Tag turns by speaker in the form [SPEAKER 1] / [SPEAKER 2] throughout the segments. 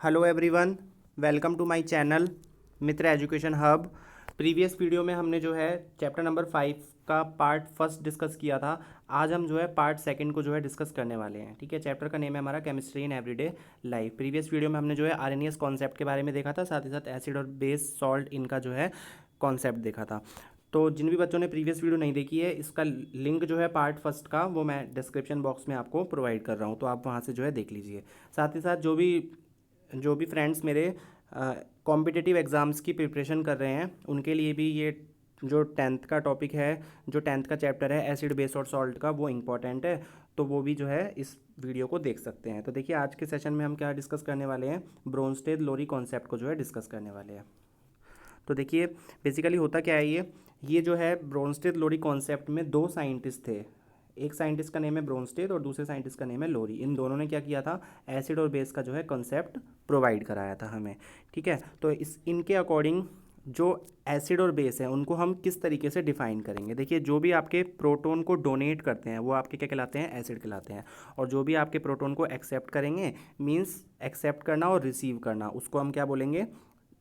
[SPEAKER 1] Hello everyone, welcome to my channel Mitra education hub. Previous video में हमने जो है चैप्टर नंबर 5 का पार्ट फर्स्ट डिस्कस किया था। आज हम जो है पार्ट सेकंड को जो है डिस्कस करने वाले हैं। ठीक है, चैप्टर का नेम है हमारा chemistry in everyday life. Previous video में हमने जो है आरएनएस कॉन्सेप्ट के बारे में देखा था, साथ ही साथ एसिड और बेस सॉल्ट इनका जो है कॉन्सेप्ट देखा था। तो जिन भी बच्चों ने प्रीवियस वीडियो नहीं देखी है, इसका लिंक जो है पार्ट फर्स्ट का वो मैं डिस्क्रिप्शन बॉक्स में आपको प्रोवाइड कर रहा हूँ, तो आप वहाँ से जो है देख लीजिए। साथ ही साथ जो भी फ्रेंड्स मेरे कॉम्पिटिटिव एग्ज़ाम्स की प्रिपरेशन कर रहे हैं, उनके लिए भी ये जो 10th का टॉपिक है, जो 10th का चैप्टर है एसिड बेस और सॉल्ट का, वो इम्पॉर्टेंट है। तो वो भी जो है इस वीडियो को देख सकते हैं। तो देखिए, आज के सेशन में हम क्या डिस्कस करने वाले हैं, ब्रोंस्टेड लोरी कॉन्सेप्ट को जो है डिस्कस करने वाले हैं। तो देखिए, बेसिकली होता क्या है, ये जो है ब्रोंस्टेड लोरी कॉन्सेप्ट में दो साइंटिस्ट थे। एक साइंटिस्ट का नेम है ब्रोंस्टेड और दूसरे साइंटिस्ट का नेम है लोरी। इन दोनों ने क्या किया था, एसिड और बेस का जो है कॉन्सेप्ट प्रोवाइड कराया था हमें। ठीक है, तो इनके अकॉर्डिंग जो एसिड और बेस है उनको हम किस तरीके से डिफाइन करेंगे। देखिए, जो भी आपके प्रोटॉन को डोनेट करते हैं वो आपके क्या कहलाते हैं, एसिड कहलाते हैं। और जो भी आपके प्रोटॉन को एक्सेप्ट करेंगे, मीन्स एक्सेप्ट करना और रिसीव करना, उसको हम क्या बोलेंगे,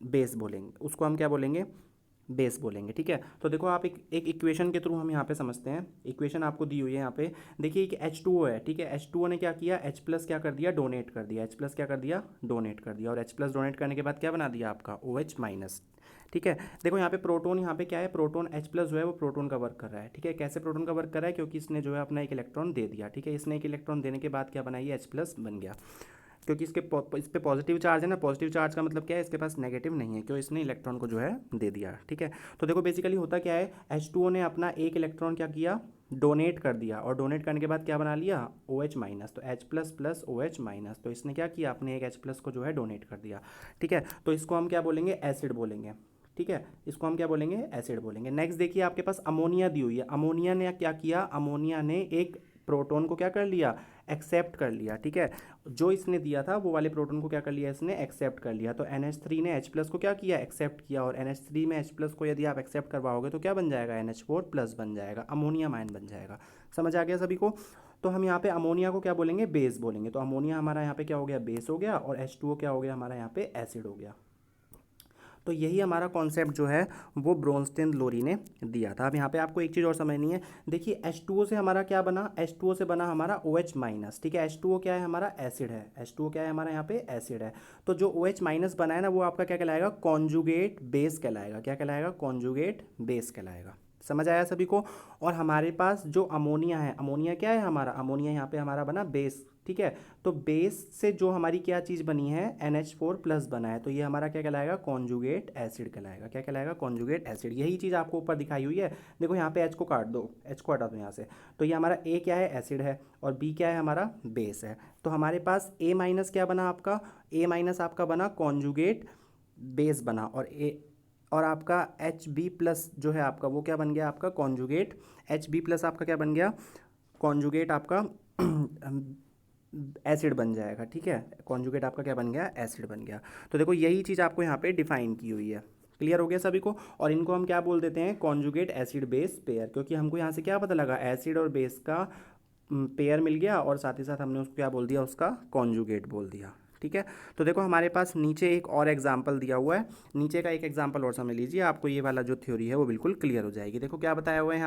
[SPEAKER 1] बेस बोलेंगे। उसको हम क्या बोलेंगे, बेस बोलेंगे। ठीक है, तो देखो, आप एक इक्वेशन के थ्रू हम यहाँ पे समझते हैं। इक्वेशन आपको दी हुई है यहाँ पे। देखिए, एक H2O है। ठीक है, H2O ने क्या किया, H प्लस क्या कर दिया, डोनेट कर दिया। H प्लस क्या कर दिया, डोनेट कर दिया। और H प्लस डोनेट करने के बाद क्या बना दिया आपका, OH माइनस। ठीक है, देखो यहाँ पे प्रोटोन, यहाँ पे क्या है, प्रोटोन H प्लस जो है वो प्रोटोन का वर्क कर रहा है। ठीक है, कैसे प्रोटोन का वर्क कर रहा है, क्योंकि इसने जो है अपना एक इलेक्ट्रॉन दे दिया। ठीक है, इसने एक इलेक्ट्रॉन देने के बाद क्या बनाई, H प्लस बन गया। क्योंकि इस पे पॉजिटिव चार्ज है ना, पॉजिटिव चार्ज का मतलब क्या है, इसके पास नेगेटिव नहीं है, क्यों, इसने इलेक्ट्रॉन को जो है दे दिया। ठीक है, तो देखो बेसिकली होता क्या है, H2O ने अपना एक इलेक्ट्रॉन क्या किया, डोनेट कर दिया। और डोनेट करने के बाद क्या बना लिया, OH माइनस। तो H plus plus OH minus, तो इसने क्या किया, अपने एक H प्लस को जो है डोनेट कर दिया। ठीक है, तो इसको हम क्या बोलेंगे, एसिड बोलेंगे। ठीक है, इसको हम क्या बोलेंगे, एसिड बोलेंगे। नेक्स्ट देखिए, आपके पास अमोनिया दी हुई है। अमोनिया ने क्या किया, अमोनिया ने एक प्रोटॉन को क्या कर लिया, एक्सेप्ट कर लिया। ठीक है, जो इसने दिया था वो वाले प्रोटॉन को क्या कर लिया, इसने एक्सेप्ट कर लिया। तो NH3 ने H प्लस को क्या किया, एक्सेप्ट किया। और NH3 में H प्लस को यदि आप एक्सेप्ट करवाओगे तो क्या बन जाएगा, NH4 प्लस बन जाएगा, अमोनियम आयन बन जाएगा। समझ आ गया सभी को। तो हम यहाँ पे अमोनिया को क्या बोलेंगे, बेस बोलेंगे। तो अमोनिया हमारा यहाँ पे क्या हो गया, बेस हो गया। और H2O क्या हो गया हमारा यहाँ पे, एसिड हो गया। तो यही हमारा कॉन्सेप्ट जो है वो ब्रोंस्टेन लोरी ने दिया था। अब यहाँ पे आपको एक चीज़ और समझनी है। देखिए, H2O से हमारा क्या बना, H2O से बना हमारा OH माइनस। ठीक है, H2O क्या है, हमारा एसिड है। H2O क्या है, हमारा यहाँ पे एसिड है। तो जो OH माइनस बना है ना, वो आपका क्या कहलाएगा, कॉन्जुगेट बेस कहलाएगा। क्या कहलाएगा, कॉन्जुगेट बेस कहलाएगा। समझ आया सभी को। और हमारे पास जो अमोनिया है, अमोनिया क्या है हमारा, अमोनिया यहाँ पे हमारा बना बेस। ठीक है, तो बेस से जो हमारी क्या चीज़ बनी है, NH4 प्लस बना है, तो ये हमारा क्या कहलाएगा, कॉन्जुगेट एसिड कहलाएगा। क्या कहलाएगा, कॉन्जुगेट एसिड। यही चीज़ आपको ऊपर दिखाई हुई है। देखो यहाँ पे H को काट दो, H को हटा दो यहाँ से। तो ये हमारा A क्या है, एसिड है, और B क्या है, हमारा बेस है। तो हमारे पास A माइनस क्या बना आपका, A माइनस आपका बना कॉन्जुगेट बेस बना। और आपका HB प्लस जो है आपका, वो क्या बन गया आपका, कॉन्जुगेट। HB प्लस आपका क्या बन गया, कॉन्जुगेट आपका एसिड बन जाएगा। ठीक है, कॉन्जुगेट आपका क्या बन गया, एसिड बन गया। तो देखो, यही चीज़ आपको यहाँ पे डिफाइन की हुई है। क्लियर हो गया सभी को। और इनको हम क्या बोल देते हैं, कॉन्जुगेट एसिड बेस पेयर, क्योंकि हमको यहाँ से क्या पता लगा, एसिड और बेस का पेयर मिल गया, और साथ ही साथ हमने उसको क्या बोल दिया, उसका कॉन्जुगेट बोल दिया। ठीक है, तो देखो हमारे पास नीचे एक और एग्जाम्पल दिया हुआ है। नीचे का एक एग्जाम्पल और समझ लीजिए, आपको ये वाला जो थ्योरी है वो बिल्कुल क्लियर हो जाएगी। देखो क्या बताया हुआ है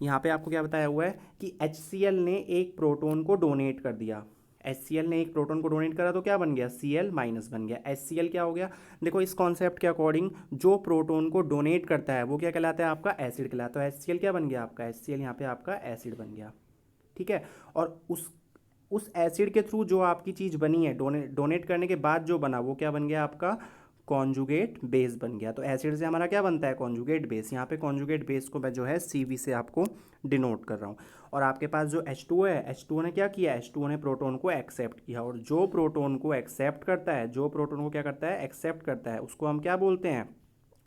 [SPEAKER 1] यहाँ पे आपको क्या बताया हुआ है कि HCl ने एक प्रोटॉन को डोनेट कर दिया। HCl ने एक प्रोटॉन को डोनेट करा तो क्या बन गया, Cl माइनस बन गया। HCl क्या हो गया, देखो इस कॉन्सेप्ट के अकॉर्डिंग जो प्रोटॉन को डोनेट करता है वो क्या कहलाता है, आपका एसिड कहलाता है। तो HCl क्या बन गया आपका, HCl यहाँ पे आपका एसिड बन गया। ठीक है, और उस एसिड के थ्रू जो आपकी चीज़ बनी है, डोनेट करने के बाद जो बना वो क्या बन गया आपका, कॉन्जुगेट बेस बन गया। तो एसिड से हमारा क्या बनता है, कॉन्जुगेट बेस। यहाँ पे कॉन्जुगेट बेस को मैं जो है CV से आपको डिनोट कर रहा हूँ। और आपके पास जो H2O है, H2O ने क्या किया, H2O ने प्रोटॉन को एक्सेप्ट किया। और जो प्रोटॉन को एक्सेप्ट करता है, जो प्रोटॉन को क्या करता है, एक्सेप्ट करता है, उसको हम क्या बोलते हैं,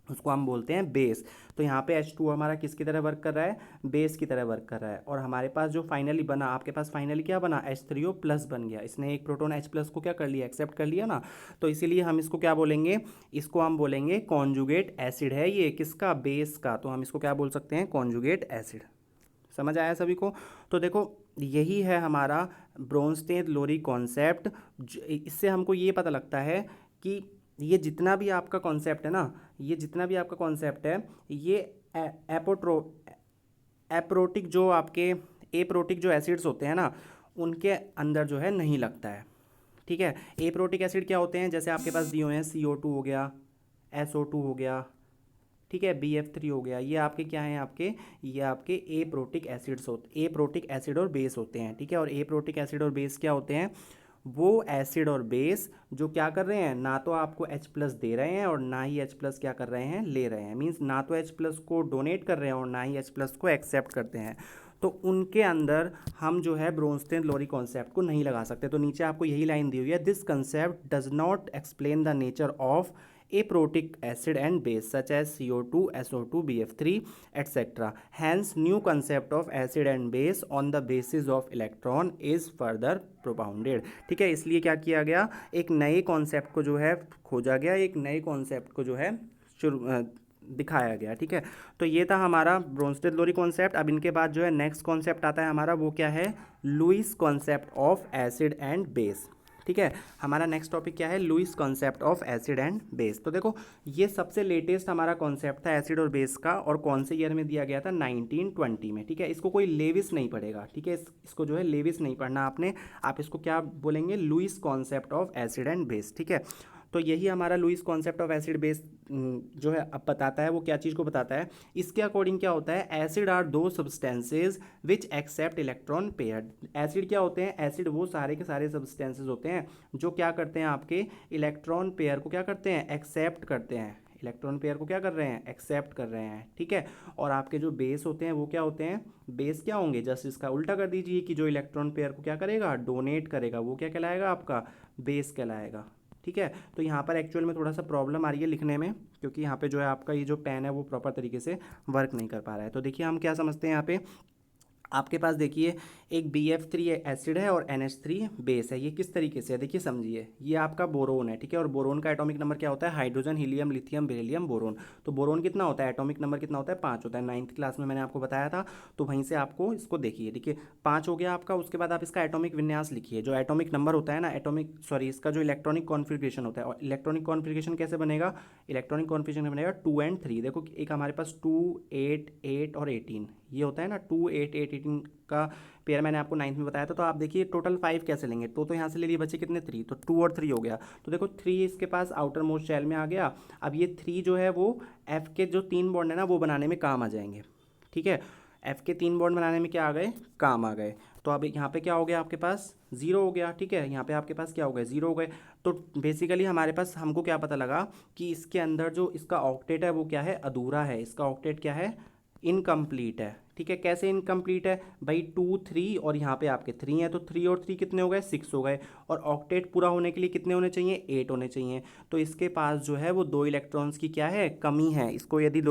[SPEAKER 1] उसको हम बोलते हैं बेस। तो यहाँ पे H2O हमारा किसकी तरह वर्क कर रहा है, बेस की तरह वर्क कर रहा है। और हमारे पास जो फाइनली बना, आपके पास फाइनली क्या बना, H3O प्लस बन गया। इसने एक प्रोटॉन H प्लस को क्या कर लिया, एक्सेप्ट कर लिया ना। तो इसीलिए हम इसको क्या बोलेंगे, इसको हम बोलेंगे कॉन्जुगेट एसिड है ये, किसका, बेस का। तो हम इसको क्या बोल सकते हैं, कॉन्जुगेट एसिड। समझ आया सभी को? तो देखो यही है हमारा ब्रोंस्टेन लोरी कॉन्सेप्ट। इससे हमको ये पता लगता है कि ये जितना भी आपका कॉन्सेप्ट है ना, ये जितना भी आपका कॉन्सेप्ट है, ये एपोट्रो एप्रोटिक जो आपके एप्रोटिक जो एसिड्स होते हैं ना, उनके अंदर जो है नहीं लगता है। ठीक है, एप्रोटिक एसिड क्या होते हैं, जैसे आपके पास दिए हुए हैं CO2 हो गया, SO2 हो गया, ठीक है, BF3 हो गया, ये आपके क्या हैं, आपके ये आपके एप्रोटिक एसिड्स होते, एप्रोटिक एसिड और बेस होते हैं। ठीक है, और एप्रोटिक एसिड और बेस क्या होते हैं, वो एसिड और बेस जो क्या कर रहे हैं, ना तो आपको H+ दे रहे हैं और ना ही H+ क्या कर रहे हैं, ले रहे हैं। मीन्स ना तो H+ को डोनेट कर रहे हैं और ना ही H+ को एक्सेप्ट करते हैं। तो उनके अंदर हम जो है ब्रोंस्टेन लोरी कॉन्सेप्ट को नहीं लगा सकते। तो नीचे आपको यही लाइन दी हुई है, this concept does not explain the nature of aprotic acid and base such as CO2, SO2, BF3, etc. Hence, new concept of acid and base on the basis of electron is further propounded. ठीक है, इसलिए क्या किया गया, एक नए concept को जो है खोजा गया, एक नए कॉन्सेप्ट को जो है दिखाया गया। ठीक है, तो ये था हमारा ब्रोंस्टेन लोरी कॉन्सेप्ट। अब इनके बाद जो है नेक्स्ट कॉन्सेप्ट आता है हमारा, वो क्या है, Lewis concept of acid and base. ठीक है, हमारा नेक्स्ट टॉपिक क्या है, Lewis concept of acid and base. तो देखो ये सबसे लेटेस्ट हमारा कॉन्सेप्ट था एसिड और बेस का, और कौन से ईयर में दिया गया था, 1920 में। ठीक है, इसको कोई लेविस नहीं पढ़ेगा। ठीक है, इसको जो है लेविस नहीं पढ़ना आपने, आप इसको क्या बोलेंगे, Lewis concept of acid and base. ठीक है, तो यही हमारा Lewis concept of acid base जो है अब बताता है, वो क्या चीज़ को बताता है, इसके अकॉर्डिंग क्या होता है, acid are the substances which accept electron pair. Acid क्या होते हैं, एसिड वो सारे के सारे सब्सटेंसेज होते हैं जो क्या करते हैं, आपके इलेक्ट्रॉन पेयर को क्या करते हैं, एक्सेप्ट करते हैं। इलेक्ट्रॉन पेयर को क्या कर रहे हैं, एक्सेप्ट कर रहे हैं। ठीक है, और आपके जो बेस होते हैं वो क्या होते हैं, बेस क्या होंगे, जस्ट इसका उल्टा कर दीजिए कि जो इलेक्ट्रॉन पेयर को क्या करेगा, डोनेट करेगा, वो क्या कहलाएगा, आपका बेस कहलाएगा। ठीक है, तो यहाँ पर एक्चुअल में थोड़ा सा प्रॉब्लम आ रही है लिखने में, क्योंकि यहाँ पे जो है आपका ये जो पेन है वो प्रॉपर तरीके से वर्क नहीं कर पा रहा है। तो देखिए हम क्या समझते हैं यहाँ पे, आपके पास देखिए एक BF3 एसिड है और NH3 बेस है। ये किस तरीके से है, देखिए समझिए, ये आपका बोरोन है। ठीक है, और बोरोन का एटॉमिक नंबर क्या होता है, hydrogen, helium, lithium, beryllium, boron. तो बोरोन कितना होता है, एटॉमिक नंबर कितना होता है, 5 होता है। 9th क्लास में मैंने आपको बताया था, तो वहीं से आपको इसको देखिए। देखिए 5 हो गया आपका, उसके बाद आप इसका एटॉमिक विन्यास लिखिए। जो एटॉमिक नंबर होता है ना, इसका जो इलेक्ट्रॉनिक कॉन्फ़िगरेशन होता है, और इलेक्ट्रॉनिक कॉन्फ़िगरेशन कैसे बनेगा, इलेक्ट्रॉनिक कॉन्फ़िगरेशन बनेगा 2 and 3। देखो एक हमारे पास 2, 8, 8 और 18 ये होता है ना, 2, 8, 8, 18 का पेयर मैंने आपको 9th में बताया था। तो आप देखिए टोटल 5 कैसे लेंगे, तो यहाँ से ले लिए बच्चे कितने, 3, तो 2 और 3 हो गया। तो देखो 3 इसके पास आउटर मोस्ट शेल में आ गया। अब ये 3 जो है वो F के जो 3 बॉन्ड है ना वो बनाने में काम आ जाएंगे। ठीक है, F के 3 बॉन्ड बनाने में क्या आ गए, काम आ गए। तो अब यहाँ पे क्या हो गया, आपके पास 0 हो गया। ठीक है, यहाँ पे आपके पास क्या हो गया, 0 हो गए। तो बेसिकली हमारे पास हमको क्या पता लगा कि इसके अंदर जो इसका ऑक्टेट है वो क्या है, अधूरा है। इसका ऑक्टेट क्या है, इनकम्प्लीट है। ठीक है, कैसे इनकम्प्लीट है भाई, 2, 3 और यहाँ पे आपके 3 है, तो 3 और 3 कितने हो गए, 6 हो गए। और ऑक्टेट पूरा होने के लिए कितने होने चाहिए, 8 होने चाहिए। तो इसके पास जो है वो 2 इलेक्ट्रॉन्स की क्या है, कमी है। इसको यदि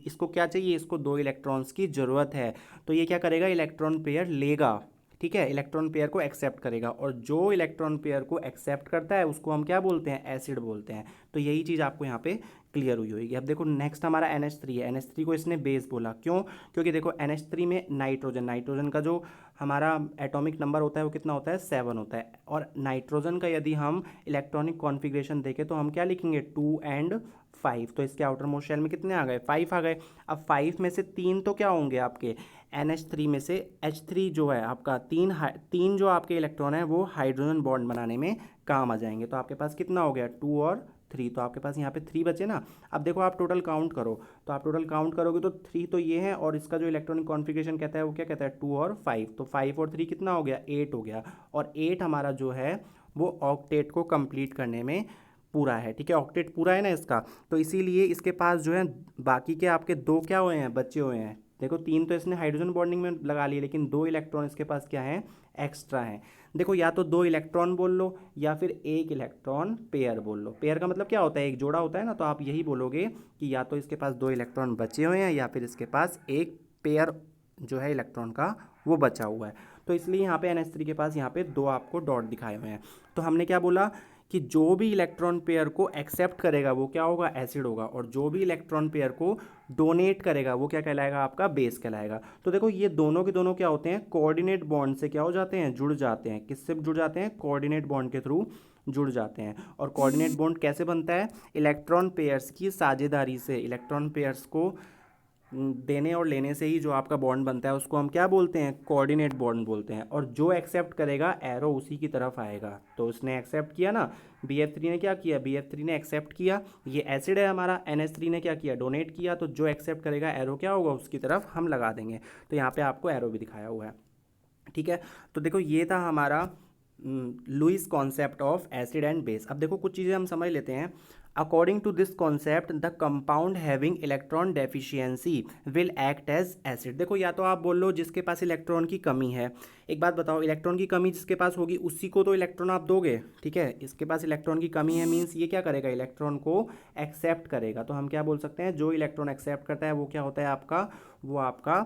[SPEAKER 1] इसको क्या चाहिए, इसको 2 इलेक्ट्रॉन्स की ज़रूरत है। तो ये क्या करेगा, इलेक्ट्रॉन पेयर लेगा। ठीक है, इलेक्ट्रॉन पेयर को एक्सेप्ट करेगा, और जो इलेक्ट्रॉन पेयर को एक्सेप्ट करता है उसको हम क्या बोलते हैं, एसिड बोलते हैं। तो यही चीज़ आपको यहाँ पे क्लियर हुई होगी। अब देखो नेक्स्ट हमारा NH3 है। NH3 को इसने बेस बोला, क्यों, क्योंकि देखो NH3 में नाइट्रोजन का जो हमारा एटॉमिक नंबर होता है वो कितना होता है, 7 होता है। और नाइट्रोजन का यदि हम इलेक्ट्रॉनिक कॉन्फ़िगरेशन देखें तो हम क्या लिखेंगे, 2 and 5। तो इसके आउटर मोस्ट शेल में कितने आ गए, 5 आ गए। अब 5 में से 3 तो क्या होंगे आपके, NH3 में से H3 जो है आपका, तीन जो आपके इलेक्ट्रॉन है वो हाइड्रोजन बॉन्ड बनाने में काम आ जाएंगे। तो आपके पास कितना हो गया, 2 और 3, तो आपके पास यहाँ पे 3 बचे ना। अब देखो आप टोटल काउंट करो, तो आप टोटल काउंट करोगे तो 3 तो ये है, और इसका जो इलेक्ट्रॉनिक कॉन्फ़िगरेशन कहता है वो क्या कहता है, 2 और 5। तो 5 और 3 कितना हो गया, 8 हो गया। और 8 हमारा जो है वो ऑक्टेट को कंप्लीट करने में पूरा है। ठीक है, ऑक्टेट पूरा है ना इसका, तो इसीलिए इसके पास जो है बाकी के आपके 2 क्या हुए हैं, बचे हुए हैं। देखो 3 तो इसने हाइड्रोजन बॉन्डिंग में लगा लिए, लेकिन 2 इलेक्ट्रॉन इसके पास क्या है, एक्स्ट्रा है। देखो या तो 2 इलेक्ट्रॉन बोल लो या फिर 1 इलेक्ट्रॉन पेयर बोल लो। पेयर का मतलब क्या होता है, एक जोड़ा होता है ना। तो आप यही बोलोगे कि या तो इसके पास 2 इलेक्ट्रॉन बचे हुए हैं या फिर इसके पास एक पेयर जो है इलेक्ट्रॉन का वो बचा हुआ है। तो इसलिए यहाँ पे NH3 के पास यहाँ पे 2 आपको डॉट दिखाए हुए हैं। तो हमने क्या बोला कि जो भी इलेक्ट्रॉन पेयर को एक्सेप्ट करेगा वो क्या होगा, एसिड होगा, और जो भी इलेक्ट्रॉन पेयर को डोनेट करेगा वो क्या कहलाएगा, आपका बेस कहलाएगा। तो देखो ये दोनों के दोनों क्या होते हैं, कोऑर्डिनेट बॉन्ड से क्या हो जाते हैं, जुड़ जाते हैं। किससे जुड़ जाते हैं, कोऑर्डिनेट बॉन्ड के थ्रू जुड़ जाते हैं। और कोऑर्डिनेट बॉन्ड कैसे बनता है, इलेक्ट्रॉन पेयर्स की साझेदारी से। इलेक्ट्रॉन पेयर्स को देने और लेने से ही जो आपका बॉन्ड बनता है उसको हम क्या बोलते हैं, कोऑर्डिनेट बॉन्ड बोलते हैं। और जो एक्सेप्ट करेगा एरो उसी की तरफ आएगा। तो उसने एक्सेप्ट किया ना, BF3 ने क्या किया, BF3 ने एक्सेप्ट किया, ये एसिड है हमारा, NH3 ने क्या किया, डोनेट किया, तो जो एक्सेप्ट करेगा एरो क्या होगा, उसकी तरफ हम लगा देंगे। तो यहाँ पे आपको एरो भी दिखाया हुआ है, ठीक है। तो देखो ये था हमारा Lewis concept of acid and base. अब देखो कुछ चीज़ें हम समझ लेते हैं। According to this concept the compound having electron deficiency will act as acid. देखो या तो आप बोल लो जिसके पास इलेक्ट्रॉन की कमी है, एक बात बताओ, इलेक्ट्रॉन की कमी जिसके पास होगी उसी को तो इलेक्ट्रॉन आप दोगे, ठीक है। इसके पास इलेक्ट्रॉन की कमी है मीन्स ये क्या करेगा, इलेक्ट्रॉन को एक्सेप्ट करेगा। तो हम क्या बोल सकते हैं, जो इलेक्ट्रॉन एक्सेप्ट करता है वो क्या होता है आपका, वो आपका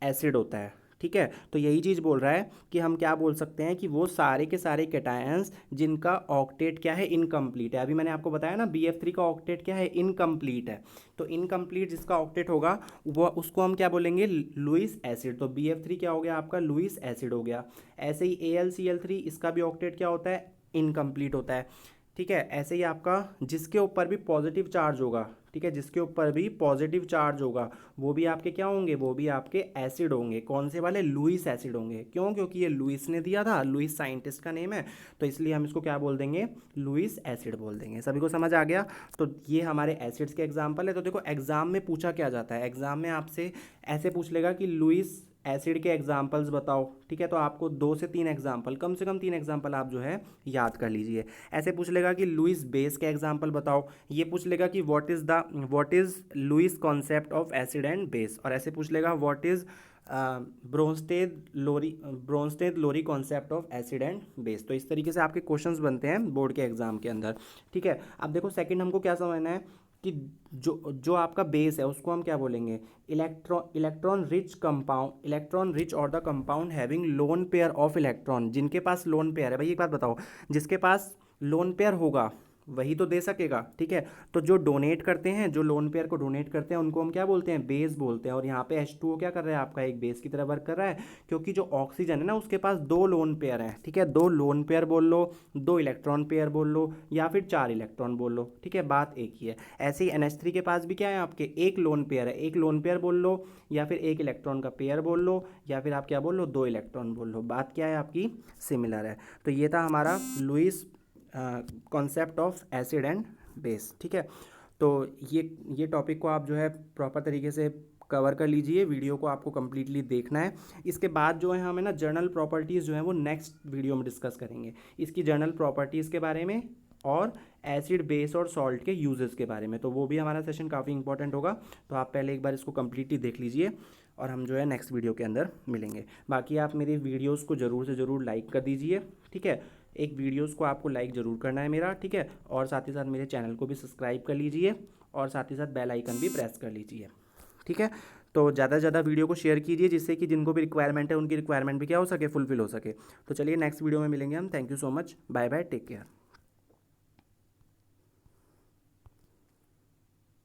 [SPEAKER 1] एसिड होता है, ठीक है। तो यही चीज़ बोल रहा है कि हम क्या बोल सकते हैं कि वो सारे के सारे कैटायंस जिनका ऑक्टेट क्या है, इनकम्प्लीट है। अभी मैंने आपको बताया ना BF3 का ऑक्टेट क्या है, इनकम्प्लीट है। तो इनकम्प्लीट जिसका ऑक्टेट होगा वो उसको हम क्या बोलेंगे, लुईस एसिड। तो BF3 क्या हो गया आपका, लुईस एसिड हो गया। ऐसे ही AlCl3 इसका भी ऑक्टेट क्या होता है, इनकम्प्लीट होता है, ठीक है। ऐसे ही आपका जिसके ऊपर भी पॉजिटिव चार्ज होगा, ठीक है, जिसके ऊपर भी पॉजिटिव चार्ज होगा वो भी आपके क्या होंगे, वो भी आपके एसिड होंगे। कौन से वाले, लुईस एसिड होंगे। क्यों, क्योंकि ये लुईस ने दिया था, लुईस साइंटिस्ट का नेम है, तो इसलिए हम इसको क्या बोल देंगे, लुईस एसिड बोल देंगे। सभी को समझ आ गया। तो ये हमारे एसिड्स के एग्जाम्पल है। तो देखो एग्जाम में पूछा क्या जाता है, एग्जाम में आपसे ऐसे पूछ लेगा कि लुईस एसिड के एग्जाम्पल्स बताओ, ठीक है। तो आपको 2 से 3 एग्जाम्पल, कम से कम 3 एग्जाम्पल आप जो है याद कर लीजिए। ऐसे पूछ लेगा कि लुईस बेस के एग्जाम्पल बताओ, ये पूछ लेगा कि what is Lewis concept of acid and base, और ऐसे पूछ लेगा what is Bronsted Lowry concept of acid and base. तो इस तरीके से आपके क्वेश्चंस बनते हैं बोर्ड के एग्जाम के अंदर, ठीक है। अब देखो सेकंड हमको क्या समझना है कि जो आपका बेस है उसको हम क्या बोलेंगे, electron rich compound, electron rich और the compound having lone pair of electron. जिनके पास लोन पेयर है, भाई एक बात बताओ, जिसके पास लोन पेयर होगा वही तो दे सकेगा, ठीक है। तो जो डोनेट करते हैं, जो लोन पेयर को डोनेट करते हैं उनको हम क्या बोलते हैं, बेस बोलते हैं। और यहाँ पे H2O क्या कर रहा है, आपका एक बेस की तरह वर्क कर रहा है, क्योंकि जो ऑक्सीजन है ना उसके पास 2 लोन पेयर हैं, ठीक है। 2 लोन पेयर बोल लो, 2 इलेक्ट्रॉन पेयर बोल लो, या फिर 4 इलेक्ट्रॉन बोल लो, ठीक है, बात एक ही है। ऐसे ही NH3 के पास भी क्या है, आपके एक लोन पेयर है, एक लोन पेयर बोल लो, या फिर एक इलेक्ट्रॉन का पेयर बोल लो, या फिर आप क्या बोल लो, 2 इलेक्ट्रॉन बोल लो, बात क्या है आपकी, सिमिलर है। तो ये था हमारा Lewis concept of acid and base, ठीक है। तो ये टॉपिक को आप जो है प्रॉपर तरीके से कवर कर लीजिए। वीडियो को आपको कम्प्लीटली देखना है। इसके बाद जो है हमें ना जर्नल प्रॉपर्टीज़ जो है वो नेक्स्ट वीडियो में डिस्कस करेंगे, इसकी जर्नल प्रॉपर्टीज़ के बारे में और एसिड बेस और सॉल्ट के यूजेस के बारे में। तो वो भी हमारा सेशन काफ़ी इंपॉर्टेंट होगा। तो आप पहले एक बार इसको कम्प्लीटली देख लीजिए और हम जो है नेक्स्ट वीडियो के अंदर मिलेंगे। बाकी आप मेरी वीडियोज़ को ज़रूर से ज़रूर लाइक कर दीजिए, ठीक है। एक वीडियोस को आपको लाइक ज़रूर करना है मेरा, ठीक है। और साथ ही साथ मेरे चैनल को भी सब्सक्राइब कर लीजिए और साथ ही साथ बेल आइकन भी प्रेस कर लीजिए, ठीक है। तो ज़्यादा से ज़्यादा वीडियो को शेयर कीजिए जिससे कि जिनको भी रिक्वायरमेंट है उनकी रिक्वायरमेंट भी क्या हो सके, फुलफिल हो सके। तो चलिए नेक्स्ट वीडियो में मिलेंगे हम। Thank you so much, bye bye, take care.